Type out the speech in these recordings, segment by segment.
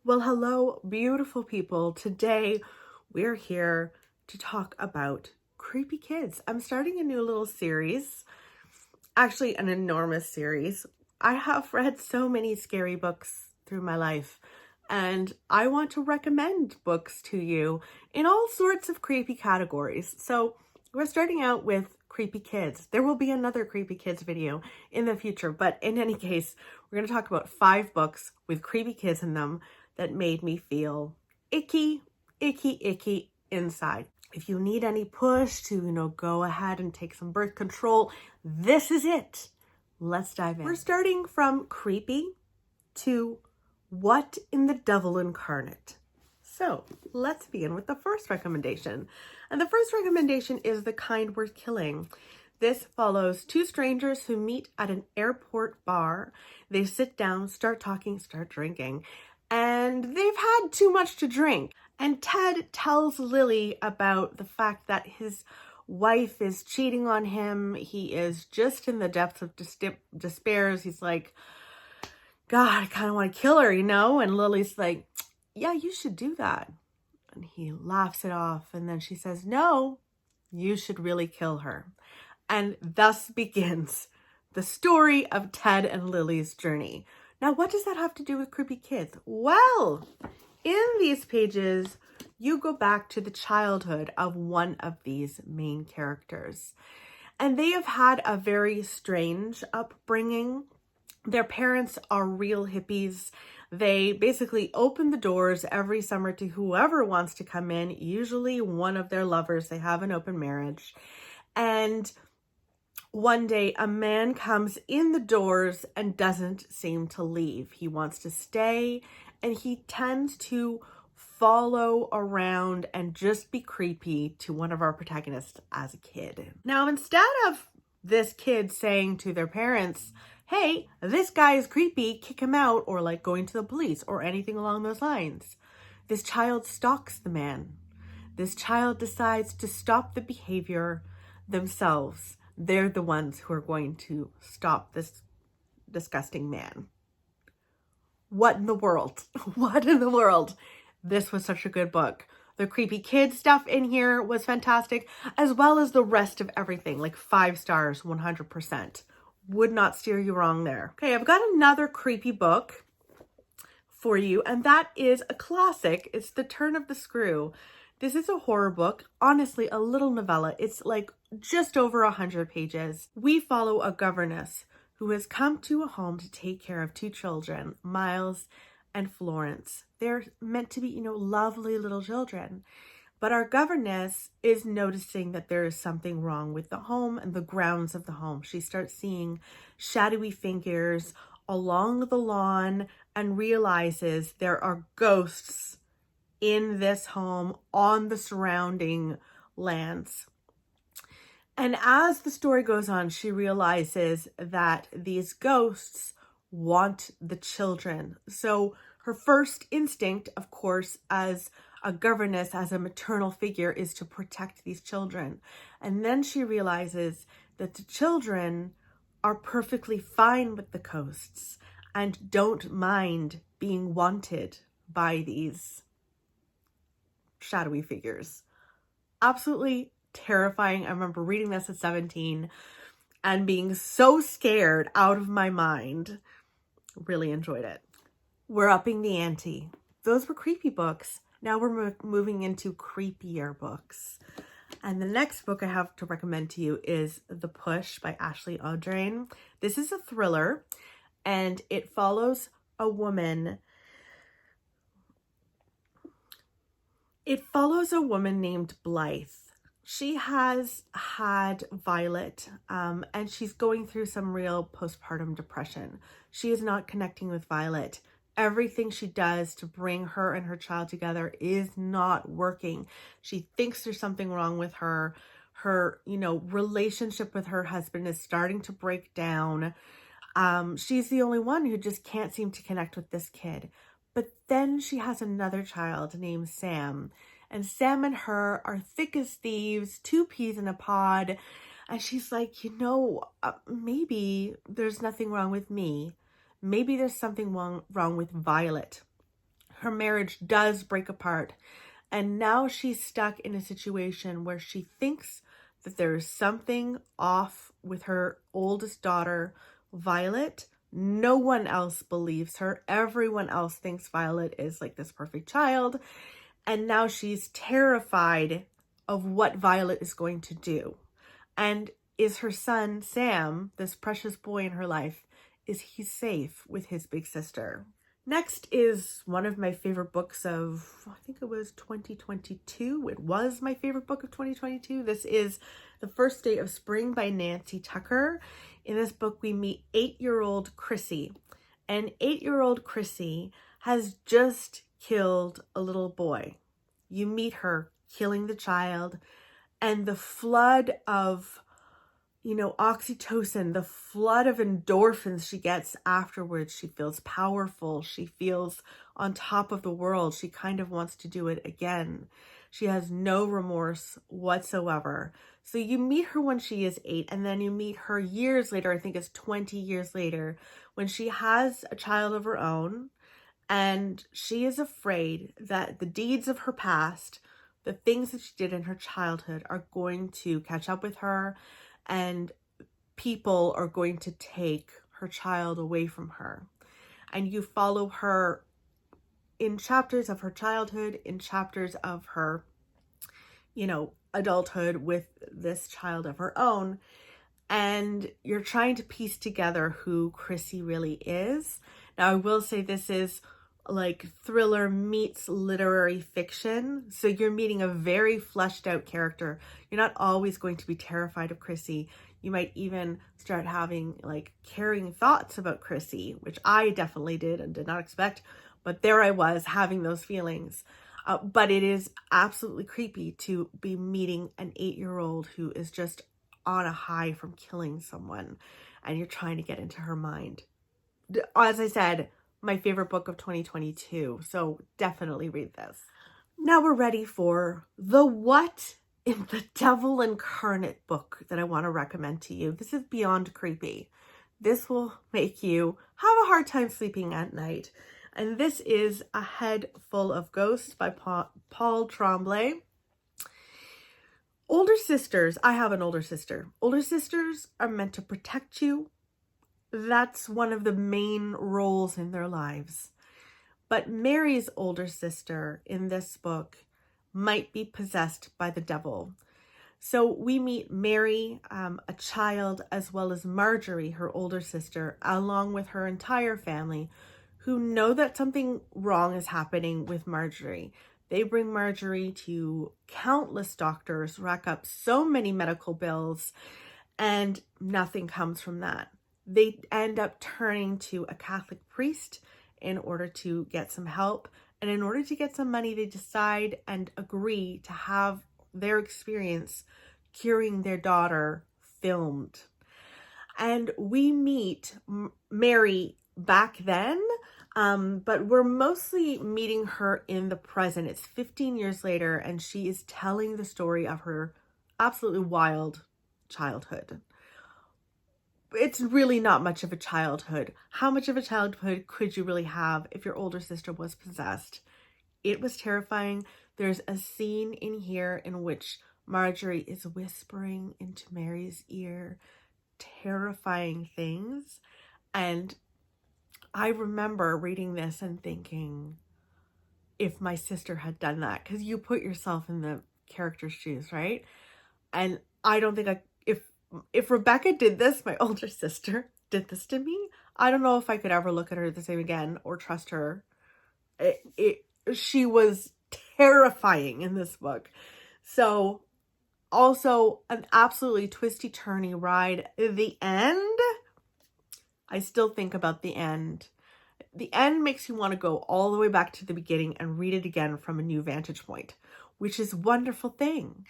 Well, hello, beautiful people. Today, we're here to talk about creepy kids. I'm starting a new little series, actually an enormous series. I have read so many scary books through my life, and I want to recommend books to you in all sorts of creepy categories. So we're starting out with creepy kids. There will be another creepy kids video in the future, but in any case, we're going to talk about 5 books with creepy kids in them that made me feel icky, icky, icky inside. If you need any push to, go ahead and take some birth control, this is it. Let's dive in. We're starting from creepy to what in the devil incarnate. So let's begin with the first recommendation. And the first recommendation is The Kind Worth Killing. This follows 2 strangers who meet at an airport bar. They sit down, start talking, start drinking, and they've had too much to drink. And Ted tells Lily about the fact that his wife is cheating on him. He is just in the depths of despair. He's like, God, I kind of want to kill her, And Lily's like, yeah, you should do that. And he laughs it off. And then she says, no, you should really kill her. And thus begins the story of Ted and Lily's journey. Now, what does that have to do with creepy kids? Well, in these pages, you go back to the childhood of one of these main characters. And they have had a very strange upbringing. Their parents are real hippies. They basically open the doors every summer to whoever wants to come in, usually one of their lovers. They have an open marriage. And one day, a man comes in the doors and doesn't seem to leave. He wants to stay, and he tends to follow around and just be creepy to one of our protagonists as a kid. Now, instead of this kid saying to their parents, hey, this guy is creepy, kick him out, or like going to the police or anything along those lines, this child stalks the man. This child decides to stop the behavior themselves. They're the ones who are going to stop this disgusting man. What in the world? What in the world? This was such a good book. The creepy kid stuff in here was fantastic, as well as the rest of everything, like 5 stars, 100%. Would not steer you wrong there. Okay, I've got another creepy book for you, and that is a classic. It's The Turn of the Screw. This is a horror book, honestly, a little novella. It's like just over 100 pages. We follow a governess who has come to a home to take care of 2 children, Miles and Florence. They're meant to be, lovely little children. But our governess is noticing that there is something wrong with the home and the grounds of the home. She starts seeing shadowy figures along the lawn and realizes there are ghosts in this home on the surrounding lands. And as the story goes on, she realizes that these ghosts want the children. So her first instinct, of course, as a governess, as a maternal figure, is to protect these children. And then she realizes that the children are perfectly fine with the ghosts and don't mind being wanted by these shadowy figures. Absolutely terrifying. I remember reading this at 17 and being so scared out of my mind. Really enjoyed it. We're upping the ante. Those were creepy books. Now we're moving into creepier books. And the next book I have to recommend to you is The Push by Ashley Audrain. This is a thriller, and it follows a woman. It follows a woman named Blythe. She has had Violet, and she's going through some real postpartum depression. She is not connecting with Violet. Everything she does to bring her and her child together is not working. She thinks there's something wrong with her. Her, relationship with her husband is starting to break down. She's the only one who just can't seem to connect with this kid. But then she has another child named Sam. And Sam and her are thick as thieves, 2 peas in a pod. And she's like, maybe there's nothing wrong with me. Maybe there's something wrong with Violet, her marriage does break apart. And now she's stuck in a situation where she thinks that there is something off with her oldest daughter, Violet. No one else believes her. Everyone else thinks Violet is like this perfect child. And now she's terrified of what Violet is going to do. And is her son, Sam, this precious boy in her life, is he safe with his big sister? Next is one of my favorite books of, I think it was 2022. It was my favorite book of 2022. This is The First Day of Spring by Nancy Tucker. In this book, we meet 8-year-old Chrissy. And 8-year-old Chrissy has just killed a little boy. You meet her killing the child, and the flood of oxytocin, the flood of endorphins she gets afterwards. She feels powerful. She feels on top of the world. She kind of wants to do it again. She has no remorse whatsoever. So you meet her when she is 8, and then you meet her years later, I think it's 20 years later, when she has a child of her own, and she is afraid that the deeds of her past, the things that she did in her childhood, are going to catch up with her, and people are going to take her child away from her. And you follow her in chapters of her childhood, in chapters of her, adulthood with this child of her own. And you're trying to piece together who Chrissy really is. Now, I will say this is like thriller meets literary fiction. So you're meeting a very fleshed out character. You're not always going to be terrified of Chrissy. You might even start having like caring thoughts about Chrissy, which I definitely did and did not expect. But there I was having those feelings. But it is absolutely creepy to be meeting an 8-year-old who is just on a high from killing someone, and you're trying to get into her mind. As I said, my favorite book of 2022, so definitely read this. Now we're ready for the What in the Devil Incarnate book that I want to recommend to you. This is beyond creepy. This will make you have a hard time sleeping at night. And this is A Head Full of Ghosts by Paul Tremblay. Older sisters, I have an older sister. Older sisters are meant to protect you. That's one of the main roles in their lives. But Mary's older sister in this book might be possessed by the devil. So we meet Mary, a child, as well as Marjorie, her older sister, along with her entire family, who know that something wrong is happening with Marjorie. They bring Marjorie to countless doctors, rack up so many medical bills, and nothing comes from that. They end up turning to a Catholic priest in order to get some help. And in order to get some money, they decide and agree to have their experience curing their daughter filmed. And we meet Mary back then, but we're mostly meeting her in the present. It's 15 years later, and she is telling the story of her absolutely wild childhood. It's really not much of a childhood. How much of a childhood could you really have if your older sister was possessed? It was terrifying. There's a scene in here in which Marjorie is whispering into Mary's ear terrifying things. And I remember reading this and thinking, if my sister had done that, because you put yourself in the character's shoes, right? And I don't think if Rebecca did this, my older sister did this to me, I don't know if I could ever look at her the same again or trust her. She was terrifying in this book. So also an absolutely twisty-turny ride. The end, I still think about the end. The end makes you want to go all the way back to the beginning and read it again from a new vantage point, which is a wonderful thing.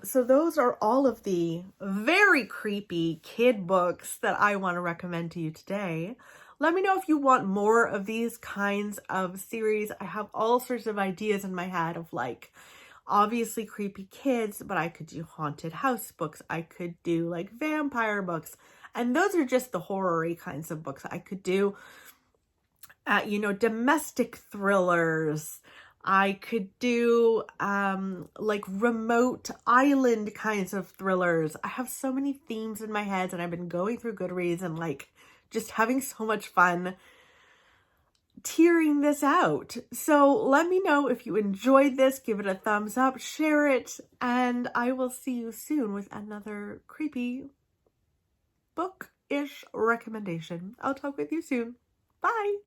So those are all of the very creepy kid books that I want to recommend to you today. Let me know if you want more of these kinds of series. I have all sorts of ideas in my head of like, obviously creepy kids, but I could do haunted house books. I could do like vampire books. And those are just the horror-y kinds of books I could do. you know, domestic thrillers. I could do like remote island kinds of thrillers. I have so many themes in my head, and I've been going through Goodreads and like just having so much fun tearing this out. So let me know if you enjoyed this, give it a thumbs up, share it, and I will see you soon with another creepy book-ish recommendation. I'll talk with you soon. Bye.